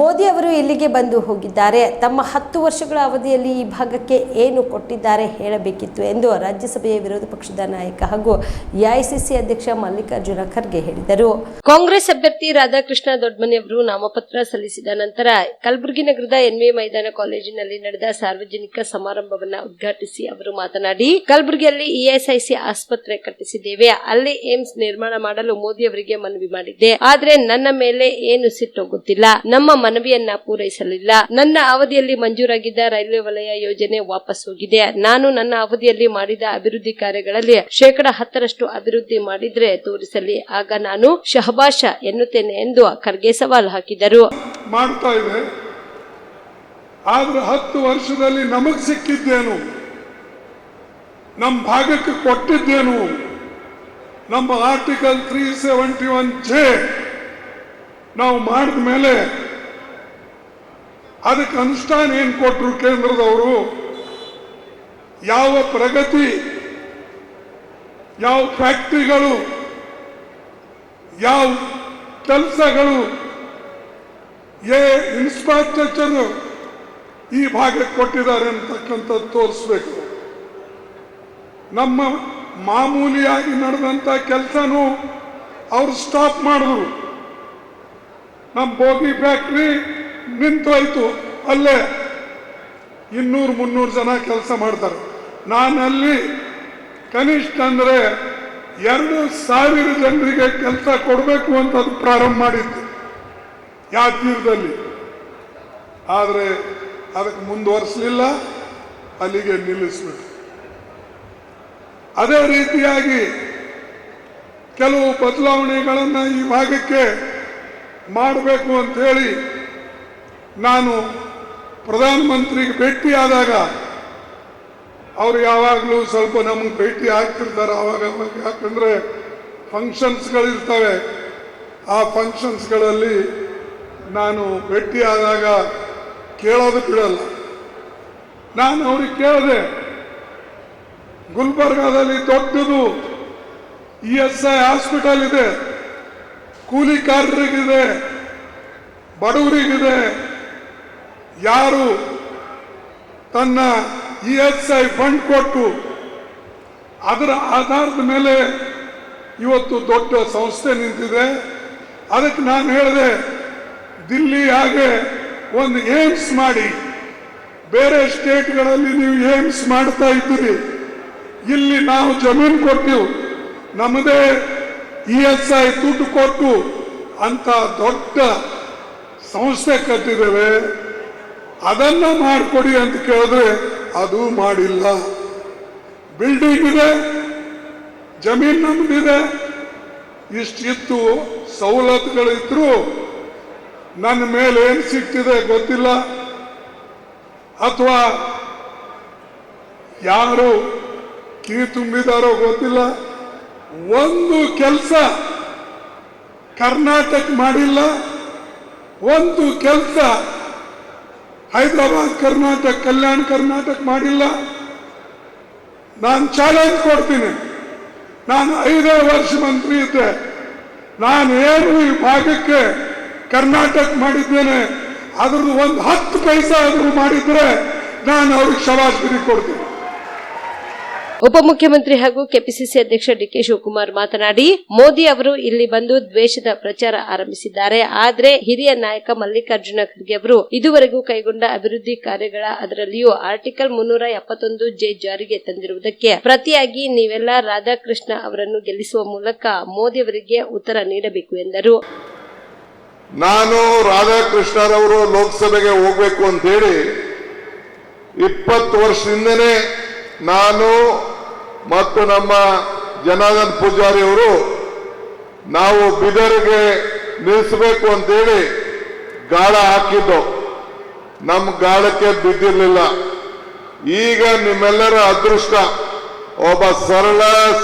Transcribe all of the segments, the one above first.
ಮೋದಿ ಅವರು ಇಲ್ಲಿಗೆ ಬಂದು ಹೋಗಿದ್ದಾರೆ. ತಮ್ಮ 10 ವರ್ಷಗಳ ಅವಧಿಯಲ್ಲಿ ಈ ಭಾಗಕ್ಕೆ ಏನು ಕೊಟ್ಟಿದ್ದಾರೆ ಹೇಳಬೇಕಿತ್ತು ಎಂದು ರಾಜ್ಯಸಭೆಯ ವಿರೋಧ ಪಕ್ಷದ ನಾಯಕ ಹಾಗೂ ಎಐಸಿಸಿ ಅಧ್ಯಕ್ಷ ಮಲ್ಲಿಕಾರ್ಜುನ ಖರ್ಗೆ ಹೇಳಿದರು. ಕಾಂಗ್ರೆಸ್ ಅಭ್ಯರ್ಥಿ ರಾಧಾಕೃಷ್ಣ ದೊಡ್ಮನಿ ಅವರು ನಾಮಪತ್ರ ಸಲ್ಲಿಸಿದ ನಂತರ ಕಲಬುರಗಿ ನಗರದ ಎನ್ವಿ ಮೈದಾನ ಕಾಲೇಜಿನಲ್ಲಿ ನಡೆದ ಸಾರ್ವಜನಿಕ ಸಮಾರಂಭವನ್ನು ಉದ್ಘಾಟಿಸಿ ಅವರು ಮಾತನಾಡಿ, ಕಲಬುರಗಿಯಲ್ಲಿ ಇಎಸ್ಐಸಿ ಆಸ್ಪತ್ರೆ ಕಟ್ಟಿಸಿದ್ದೇವೆ, ಅಲ್ಲಿ ಏಮ್ಸ್ ನಿರ್ಮಾಣ ಮಾಡಲು ಮೋದಿ ಅವರಿಗೆ ಮನವಿ ಮಾಡಿದ್ದೆ. ಆದರೆ ನನ್ನ ಮೇಲೆ ಏನು ಸಿಟ್ಟು ಗೊತ್ತಿಲ್ಲ, ನಮ್ಮ ಮನವಿಯನ್ನ ಪೂರೈಸಲಿಲ್ಲ. ನನ್ನ ಅವಧಿಯಲ್ಲಿ ಮಂಜೂರಾಗಿದ್ದ ರೈಲ್ವೆ ವಲಯ ಯೋಜನೆ ವಾಪಸ್ ಹೋಗಿದೆ. ನಾನು ನನ್ನ ಅವಧಿಯಲ್ಲಿ ಮಾಡಿದ ಅಭಿವೃದ್ಧಿ ಕಾರ್ಯಗಳಲ್ಲಿ 10% ಅಭಿವೃದ್ಧಿ ಮಾಡಿದ್ರೆ ತೋರಿಸಲಿ, ಆಗ ನಾನು ಶಹಬಾಷ ಎನ್ನುತ್ತೇನೆ ಎಂದು ಖರ್ಗೆ ಸವಾಲು ಹಾಕಿದರು. ಮಾಡ್ತಾ ಇದೆ, ಆದ್ರೆ 10 ವರ್ಷದಲ್ಲಿ ನಮಗ್ ಸಿಕ್ಕಿದ್ದೇನು, ನಮ್ಮ ಭಾಗಕ್ಕೆ ಕೊಟ್ಟಿದ್ದೇನು, ನಮ್ಮ ಆರ್ಟಿಕಲ್ 371J ನಾವು ಮಾಡಿದ ಮೇಲೆ ಅದಕ್ಕೆ ಅನುಷ್ಠಾನ ಏನು ಕೊಟ್ಟರು ಕೇಂದ್ರದವರು, ಯಾವ ಪ್ರಗತಿ, ಯಾವ ಫ್ಯಾಕ್ಟರಿಗಳು, ಯಾವ ಕೆಲಸಗಳು, ಇನ್ಫ್ರಾಸ್ಟ್ರಕ್ಚರ್ ಈ ಭಾಗಕ್ಕೆ ಕೊಟ್ಟಿದ್ದಾರೆ ಅಂತಕ್ಕಂಥದ್ದು ತೋರಿಸ್ಬೇಕು. ನಮ್ಮ ಮಾಮೂಲಿಯಾಗಿ ನಡೆದಂಥ ಕೆಲಸನೂ ಅವರು ಸ್ಟಾಪ್ ಮಾಡಿದ್ರು. ನಮ್ಮ ಬೋಗಿ ಫ್ಯಾಕ್ಟ್ರಿ ನಿಂತೋಯ್ತು, ಅಲ್ಲೇ 200-300 ಜನ ಕೆಲಸ ಮಾಡ್ತಾರೆ. ನಾನಲ್ಲಿ ಕನಿಷ್ಠ ಅಂದ್ರೆ 2,000 ಜನರಿಗೆ ಕೆಲಸ ಕೊಡಬೇಕು ಅಂತ ಅದು ಪ್ರಾರಂಭ ಮಾಡಿದ್ದು ಯಾದಗಿರಿದಲ್ಲಿ. ಆದರೆ ಅದಕ್ಕೆ ಮುಂದುವರಿಸಲಿಲ್ಲ, ಅಲ್ಲಿಗೆ ನಿಲ್ಲಿಸ್ಬಿಟ್ಟು. ಅದೇ ರೀತಿಯಾಗಿ ಕೆಲವು ಬದಲಾವಣೆಗಳನ್ನು ಈ ಭಾಗಕ್ಕೆ ಮಾಡಬೇಕು ಅಂತ ಹೇಳಿ ನಾನು ಪ್ರಧಾನಮಂತ್ರಿಗೆ ಭೇಟಿಯಾದಾಗ ಅವರು ಯಾವಾಗಲೂ ಸ್ವಲ್ಪ ನಮಗೆ ಭೇಟಿ ಆಗ್ತಿರ್ತಾರೆ ಅವಾಗ, ಯಾಕಂದ್ರೆ ಫಂಕ್ಷನ್ಸ್ಗಳಿರ್ತವೆ. ಆ ಫಂಕ್ಷನ್ಸ್ಗಳಲ್ಲಿ ನಾನು ಭೇಟಿಯಾದಾಗ ಕೇಳೋದು ಬಿಡಲ್ಲ. ನಾನು ಅವ್ರಿಗೆ ಕೇಳಿದೆ, ಗುಲ್ಬರ್ಗಾದಲ್ಲಿ ದೊಡ್ಡದು ESI ಹಾಸ್ಪಿಟಲ್ ಇದೆ, ಕೂಲಿಕಾರರಿಗಿದೆ, ಬಡವರಿಗಿದೆ. ಯಾರು ತನ್ನ ESI ಫಂಡ್ ಕೊಟ್ಟು ಅದರ ಆಧಾರದ ಮೇಲೆ ಇವತ್ತು ದೊಡ್ಡ ಸಂಸ್ಥೆ ನಿಂತಿದೆ. ಅದಕ್ಕೆ ನಾನು ಹೇಳಿದೆ, ದಿಲ್ಲಿ ಹಾಗೆ ಒಂದು ಏಮ್ಸ್ ಮಾಡಿ, ಬೇರೆ ಸ್ಟೇಟ್ಗಳಲ್ಲಿ ನೀವು ಏಮ್ಸ್ ಮಾಡ್ತಾ ಇದ್ದೀರಿ, ಇಲ್ಲಿ ನಾವು ಜಮೀನು ಕೊಟ್ಟಿವು, ನಮ್ಮದೇ ESI ದುಡ್ಡು ಕೊಟ್ಟು ಅಂತ ದೊಡ್ಡ ಸಂಸ್ಥೆ ಕಟ್ಟಿದ್ದೇವೆ, ಅದನ್ನ ಮಾಡಿಕೊಡಿ ಅಂತ ಕೇಳಿದ್ರೆ ಅದು ಮಾಡಿಲ್ಲ. ಬಿಲ್ಡಿಂಗ್ ಇದೆ, ಜಮೀನು ನಮ್ದಿದೆ, ಇಷ್ಟಿತ್ತು, ಸವಲತ್ತುಗಳಿದ್ರು ನನ್ನ ಮೇಲೆ ಏನು ಸಿಕ್ತಿದೆ ಗೊತ್ತಿಲ್ಲ, ಅಥವಾ ಯಾರು ಕಿವಿ ತುಂಬಿದಾರೋ ಗೊತ್ತಿಲ್ಲ. ಒಂದು ಕೆಲಸ ಕರ್ನಾಟಕ ಮಾಡಿಲ್ಲ, ಒಂದು ಕೆಲಸ ಹೈದರಾಬಾದ್ ಕರ್ನಾಟಕ, ಕಲ್ಯಾಣ ಕರ್ನಾಟಕ ಮಾಡಿಲ್ಲ. ನಾನು ಚಾಲೆಂಜ್ ಕೊಡ್ತೀನಿ, ನಾನು 5 ವರ್ಷ ಮಂತ್ರಿ ಇದ್ದೆ, ನಾನು ಏನು ಈ ಭಾಗಕ್ಕೆ ಕರ್ನಾಟಕ ಮಾಡಿದ್ದೇನೆ, ಅದ್ರದ್ದು ಒಂದು 10 ಪೈಸೆ ಆದರೂ ಮಾಡಿದ್ರೆ ನಾನು ಅವ್ರಿಗೆ ಶಬಾಷ್ಗಿರಿ ಕೊಡ್ತೀನಿ. ಉಪಮುಖ್ಯಮಂತ್ರಿ ಹಾಗೂ ಕೆಪಿಸಿಸಿ ಅಧ್ಯಕ್ಷ ಡಿಕೆ ಶಿವಕುಮಾರ್ ಮಾತನಾಡಿ, ಮೋದಿ ಅವರು ಇಲ್ಲಿ ಬಂದು ದ್ವೇಷದ ಪ್ರಚಾರ ಆರಂಭಿಸಿದ್ದಾರೆ. ಆದರೆ ಹಿರಿಯ ನಾಯಕ ಮಲ್ಲಿಕಾರ್ಜುನ ಖರ್ಗೆ ಅವರು ಇದುವರೆಗೂ ಕೈಗೊಂಡ ಅಭಿವೃದ್ಧಿ ಕಾರ್ಯಗಳ, ಅದರಲ್ಲಿಯೂ ಆರ್ಟಿಕಲ್ 371J ಜಾರಿಗೆ ತಂದಿರುವುದಕ್ಕೆ ಪ್ರತಿಯಾಗಿ ನೀವೆಲ್ಲ ರಾಧಾಕೃಷ್ಣ ಅವರನ್ನು ಗೆಲ್ಲಿಸುವ ಮೂಲಕ ಮೋದಿ ಅವರಿಗೆ ಉತ್ತರ ನೀಡಬೇಕು ಎಂದರು. ನಾನು ರಾಧಾಕೃಷ್ಣರವರು ಲೋಕಸಭೆಗೆ ಹೋಗ್ಬೇಕು ಅಂತ ಹೇಳಿ 20 ವರ್ಷದಿಂದನೇ ನಾನು ಮತ್ತು ನಮ್ಮ ಜನಾರ್ದನ್ ಪೂಜಾರಿ ಅವರು ನಾವು ಬಿದರ್ಗೆ ನಿಲ್ಲಿಸಬೇಕು ಅಂತೇಳಿ ಗಾಳ ಹಾಕಿದ್ದು, ನಮ್ಮ ಗಾಳಕ್ಕೆ ಬಿದ್ದಿರಲಿಲ್ಲ. ಈಗ ನಿಮ್ಮೆಲ್ಲರ ಅದೃಷ್ಟ, ಒಬ್ಬ ಸರಳ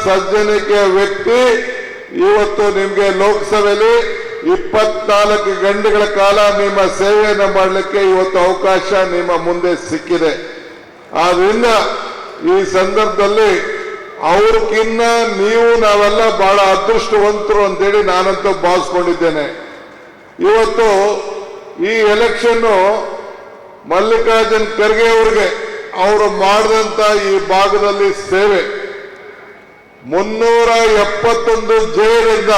ಸಜ್ಜನಿಕೆ ವ್ಯಕ್ತಿ ಇವತ್ತು ನಿಮಗೆ ಲೋಕಸಭೆಯಲ್ಲಿ 24 ಗಂಟೆಗಳ ಕಾಲ ನಿಮ್ಮ ಸೇವೆಯನ್ನು ಮಾಡಲಿಕ್ಕೆ ಇವತ್ತು ಅವಕಾಶ ನಿಮ್ಮ ಮುಂದೆ ಸಿಕ್ಕಿದೆ. ಆದ್ರಿಂದ ಈ ಸಂದರ್ಭದಲ್ಲಿ ಅವ್ರಕ್ಕಿನ್ನ ನೀವು ನಾವೆಲ್ಲ ಬಹಳ ಅದೃಷ್ಟವಂತರು ಅಂತೇಳಿ ನಾನಂತೂ ಭಾವಿಸ್ಕೊಂಡಿದ್ದೇನೆ. ಇವತ್ತು ಈ ಎಲೆಕ್ಷನ್ನು ಮಲ್ಲಿಕಾರ್ಜುನ್ ಖರ್ಗೆ ಅವರಿಗೆ ಅವರು ಮಾಡಿದಂತ ಈ ಭಾಗದಲ್ಲಿ ಸೇವೆ 371 ಜೈಲಿಂದ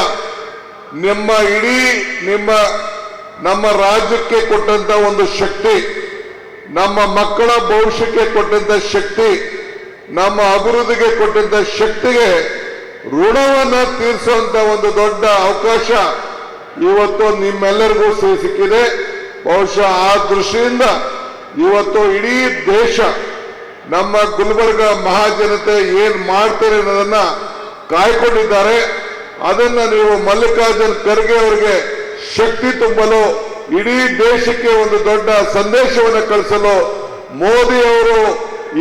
ನಮ್ಮ ರಾಜ್ಯಕ್ಕೆ ಕೊಟ್ಟಂತ ಒಂದು ಶಕ್ತಿ, ನಮ್ಮ ಮಕ್ಕಳ ಭವಿಷ್ಯಕ್ಕೆ ಕೊಟ್ಟಂತ ಶಕ್ತಿ, ನಮ್ಮ ಅಭಿವೃದ್ಧಿಗೆ ಕೊಟ್ಟಂತ ಶಕ್ತಿಗೆ ಋಣವನ್ನ ತೀರಿಸುವಂತ ಒಂದು ದೊಡ್ಡ ಅವಕಾಶ ಇವತ್ತು ನಿಮ್ಮೆಲ್ಲರಿಗೂ ಸಿಕ್ಕಿದೆ. ಬಹುಶಃ ಆ ದೃಷ್ಟಿಯಿಂದ ಇವತ್ತು ಇಡೀ ದೇಶ ನಮ್ಮ ಗುಲ್ಬರ್ಗ ಮಹಾಜನತೆ ಏನ್ ಮಾಡ್ತಾರೆ ಅನ್ನೋದನ್ನ ಕಾಯ್ಕೊಂಡಿದ್ದಾರೆ. ಅದನ್ನ ನೀವು ಮಲ್ಲಿಕಾರ್ಜುನ್ ಖರ್ಗೆ ಅವರಿಗೆ ಶಕ್ತಿ ತುಂಬಲು, ಇಡೀ ದೇಶಕ್ಕೆ ಒಂದು ದೊಡ್ಡ ಸಂದೇಶವನ್ನು ಕಳಿಸಲು ಮೋದಿ ಅವರು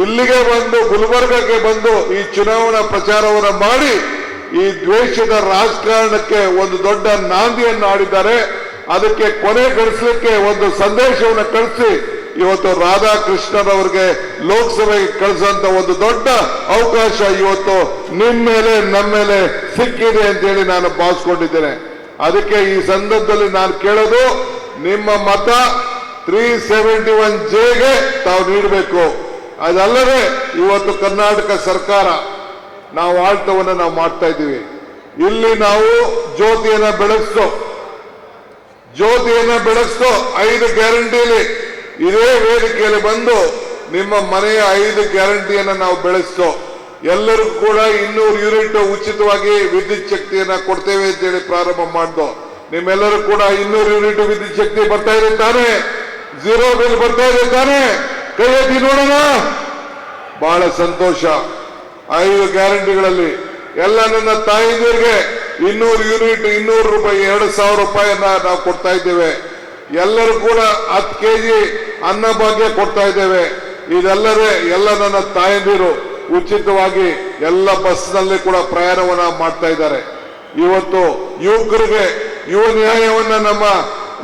ಇಲ್ಲಿಗೆ ಬಂದು ಗುಲ್ಬರ್ಗಕ್ಕೆ ಬಂದು ಈ ಚುನಾವಣಾ ಪ್ರಚಾರವನ್ನು ಮಾಡಿ ಈ ದ್ವೇಷದ ರಾಜಕಾರಣಕ್ಕೆ ಒಂದು ದೊಡ್ಡ ನಾಂದಿಯನ್ನು ಆಡಿದ್ದಾರೆ. ಅದಕ್ಕೆ ಕೊನೆಗೊಳಿಸಲಿಕ್ಕೆ ಒಂದು ಸಂದೇಶವನ್ನು ಕಳಿಸಿ ಇವತ್ತು ರಾಧಾಕೃಷ್ಣರವರಿಗೆ ಲೋಕಸಭೆಗೆ ಕಳಿಸುವಂತ ಒಂದು ದೊಡ್ಡ ಅವಕಾಶ ಇವತ್ತು ನಿಮ್ಮ ಮೇಲೆ ನಮ್ಮ ಮೇಲೆ ಸಿಕ್ಕಿದೆ ಅಂತೇಳಿ ನಾನು ಭಾವಿಸ್ಕೊಂಡಿದ್ದೇನೆ. ಅದಕ್ಕೆ ಈ ಸಂದರ್ಭದಲ್ಲಿ ನಾನು ಕೇಳೋದು, ನಿಮ್ಮ ಮತ 371Jಗೆ ತಾವು ನೀಡಬೇಕು. ಅದಲ್ಲದೆ ಇವತ್ತು ಕರ್ನಾಟಕ ಸರ್ಕಾರ ನಾವು ಆಡಳಿತವನ್ನು ನಾವು ಮಾಡ್ತಾ ಇದ್ದೀವಿ. ಇಲ್ಲಿ ನಾವು ಜ್ಯೋತಿಯನ್ನ ಬೆಳಗಿಸೋ 5 ಗ್ಯಾರಂಟಿಯಲ್ಲಿ ಇದೇ ವೇದಿಕೆಯಲ್ಲಿ ಬಂದು ನಿಮ್ಮ ಮನೆಯ 5 ಗ್ಯಾರಂಟಿಯನ್ನು ನಾವು ಬೆಳೆಸೋ, ಎಲ್ಲರಿಗೂ ಕೂಡ 200 ಯೂನಿಟ್ ಉಚಿತವಾಗಿ ವಿದ್ಯುತ್ ಶಕ್ತಿಯನ್ನ ಕೊಡ್ತೇವೆ ಅಂತೇಳಿ ಪ್ರಾರಂಭ ಮಾಡ್ದು. ನಿಮ್ಮೆಲ್ಲರೂ ಕೂಡ 200 ಯೂನಿಟ್ ವಿದ್ಯುತ್ ಶಕ್ತಿ ಬರ್ತಾ ಇದೆ ತಾನೆ? 0 ಬಿಲ್ ಬರ್ತಾ ಇದೆ ತಾನೆ? ಕೈ ಎತ್ತಿ ನೋಡೋಣ. ಬಹಳ ಸಂತೋಷ. 5 ಗ್ಯಾರಂಟಿಗಳಲ್ಲಿ ಎಲ್ಲ ನನ್ನ ತಾಯಿಯರಿಗೆ 200 ಯೂನಿಟ್ 200 ರೂಪಾಯಿ 2000 ರೂಪಾಯಿಯನ್ನ ನಾವು ಕೊಡ್ತಾ ಇದ್ದೇವೆ. ಎಲ್ಲರೂ ಕೂಡ 10 kg ಅನ್ನ ಭಾಗ್ಯ ಕೊಡ್ತಾ ಇದ್ದೇವೆ. ಇದಲ್ಲದೆ ಎಲ್ಲ ನನ್ನ ತಾಯಂದಿರು ಉಚಿತವಾಗಿ ಎಲ್ಲ ಬಸ್ನಲ್ಲಿ ಕೂಡ ಪ್ರಯಾಣವನ್ನ ಮಾಡ್ತಾ ಇದ್ದಾರೆ. ಇವತ್ತು ಯುವಕರಿಗೆ ಯುವ ನ್ಯಾಯವನ್ನ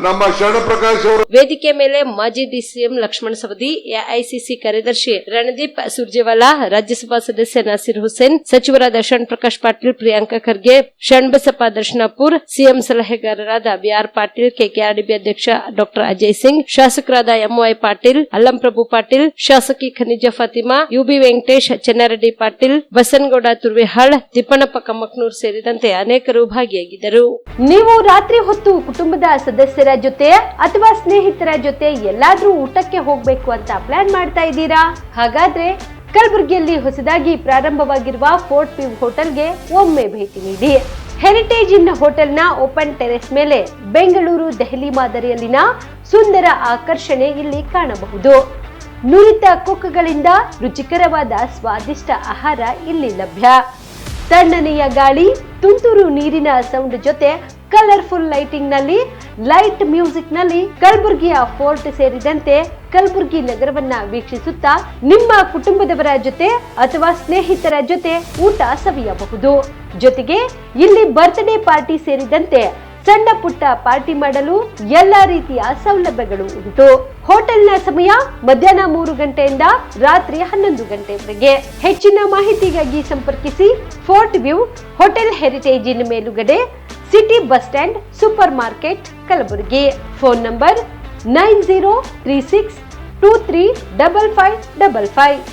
ನಮ್ಮ ಶರಣಪ್ರಕಾಶ್ ಅವರು. ವೇದಿಕೆ ಮೇಲೆ ಮಾಜಿ ಡಿಸಿಎಂ ಲಕ್ಷ್ಮಣ ಸವದಿ, ಎಐಸಿಸಿ ಕಾರ್ಯದರ್ಶಿ ರಣದೀಪ್ ಸುರ್ಜೇವಾಲಾ, ರಾಜ್ಯಸಭಾ ಸದಸ್ಯ ನಾಸಿರ್ ಹುಸೇನ್, ಸಚಿವರಾದ ಶರಣ್ ಪ್ರಕಾಶ್ ಪಾಟೀಲ್, ಪ್ರಿಯಾಂಕಾ ಖರ್ಗೆ, ಶರಣಬಸಪ್ಪ ದರ್ಶನಾಪುರ್, ಸಿಎಂ ಸಲಹೆಗಾರರಾದ ಬಿಆರ್ ಪಾಟೀಲ್, ಕೆಕೆಆರ್ಡಿಬಿ ಅಧ್ಯಕ್ಷ ಡಾಕ್ಟರ್ ಅಜಯ್ ಸಿಂಗ್, ಶಾಸಕರಾದ ಎಂವೈ ಪಾಟೀಲ್, ಅಲ್ಲಂಪ್ರಭು ಪಾಟೀಲ್, ಶಾಸಕಿ ಖನಿಜಾ ಫಾತಿಮಾ, ಯುಬಿ ವೆಂಕಟೇಶ್, ಚೆನ್ನಾರೆಡ್ಡಿ ಪಾಟೀಲ್, ಬಸನಗೌಡ ತುರ್ವೆಹಾಳ್, ತಿಪ್ಪಣ್ಣಪ್ಪ ಕಮ್ಮಕ್ನೂರ್ ಸೇರಿದಂತೆ ಅನೇಕರು ಭಾಗಿಯಾಗಿದ್ದರು. ನೀವು ರಾತ್ರಿ ಹೊತ್ತು ಕುಟುಂಬದ ಸದಸ್ಯರ ಜೊತೆ ಅಥವಾ ಸ್ನೇಹಿತರ ಜೊತೆ ಎಲ್ಲಾದ್ರೂ ಊಟಕ್ಕೆ ಹೋಗ್ಬೇಕು ಅಂತ ಪ್ಲಾನ್ ಮಾಡ್ತಾ ಇದ್ದೀರಾ? ಹಾಗಾದ್ರೆ ಕಲಬುರಗಿಯಲ್ಲಿ ಹೊಸದಾಗಿ ಪ್ರಾರಂಭವಾಗಿರುವ ಫೋರ್ಟ್ ವ್ಯೂ ಹೋಟೆಲ್ಗೆ ಒಮ್ಮೆ ಭೇಟಿ ನೀಡಿ. ಹೆರಿಟೇಜ್ ಇನ್ ಹೋಟೆಲ್ನ ಓಪನ್ ಟೆರೆಸ್ ಮೇಲೆ ಬೆಂಗಳೂರು ದೆಹಲಿ ಮಾದರಿಯಲ್ಲಿನ ಸುಂದರ ಆಕರ್ಷಣೆ ಇಲ್ಲಿ ಕಾಣಬಹುದು. ನುರಿತ ಕುಕ್ಗಳಿಂದ ರುಚಿಕರವಾದ ಸ್ವಾದಿಷ್ಟ ಆಹಾರ ಇಲ್ಲಿ ಲಭ್ಯ. ತಣ್ಣನೆಯ ಗಾಳಿ, ತುಂತುರು ನೀರಿನ ಸೌಂಡ್ ಜೊತೆ ಕಲರ್ಫುಲ್ ಲೈಟಿಂಗ್ ನಲ್ಲಿ, ಲೈಟ್ ಮ್ಯೂಸಿಕ್ ನಲ್ಲಿ ಕಲಬುರಗಿಯ ಫೋರ್ಟ್ ಸೇರಿದಂತೆ ಕಲಬುರಗಿ ನಗರವನ್ನ ವೀಕ್ಷಿಸುತ್ತಾ ನಿಮ್ಮ ಕುಟುಂಬದವರ ಜೊತೆ ಅಥವಾ ಸ್ನೇಹಿತರ ಜೊತೆ ಊಟ ಸವಿಯಬಹುದು. ಜೊತೆಗೆ ಇಲ್ಲಿ ಬರ್ತ್ಡೇ ಪಾರ್ಟಿ ಸೇರಿದಂತೆ ಸಣ್ಣ ಪುಟ್ಟ ಪಾರ್ಟಿ ಮಾಡಲು ಎಲ್ಲಾ ರೀತಿಯ ಸೌಲಭ್ಯಗಳು ಉಂಟು. ಹೋಟೆಲ್ನ ಸಮಯ ಮಧ್ಯಾಹ್ನ 3 ಗಂಟೆಯಿಂದ ರಾತ್ರಿ 11 ಗಂಟೆವರೆಗೆ. ಹೆಚ್ಚಿನ ಮಾಹಿತಿಗಾಗಿ ಸಂಪರ್ಕಿಸಿ ಫೋರ್ಟ್ ವ್ಯೂ ಹೋಟೆಲ್, ಹೆರಿಟೇಜ್ ಇನ್ ಮೇಲುಗಡೆ, city bus stand, super market, Kalaburagi. Phone number 9036235555.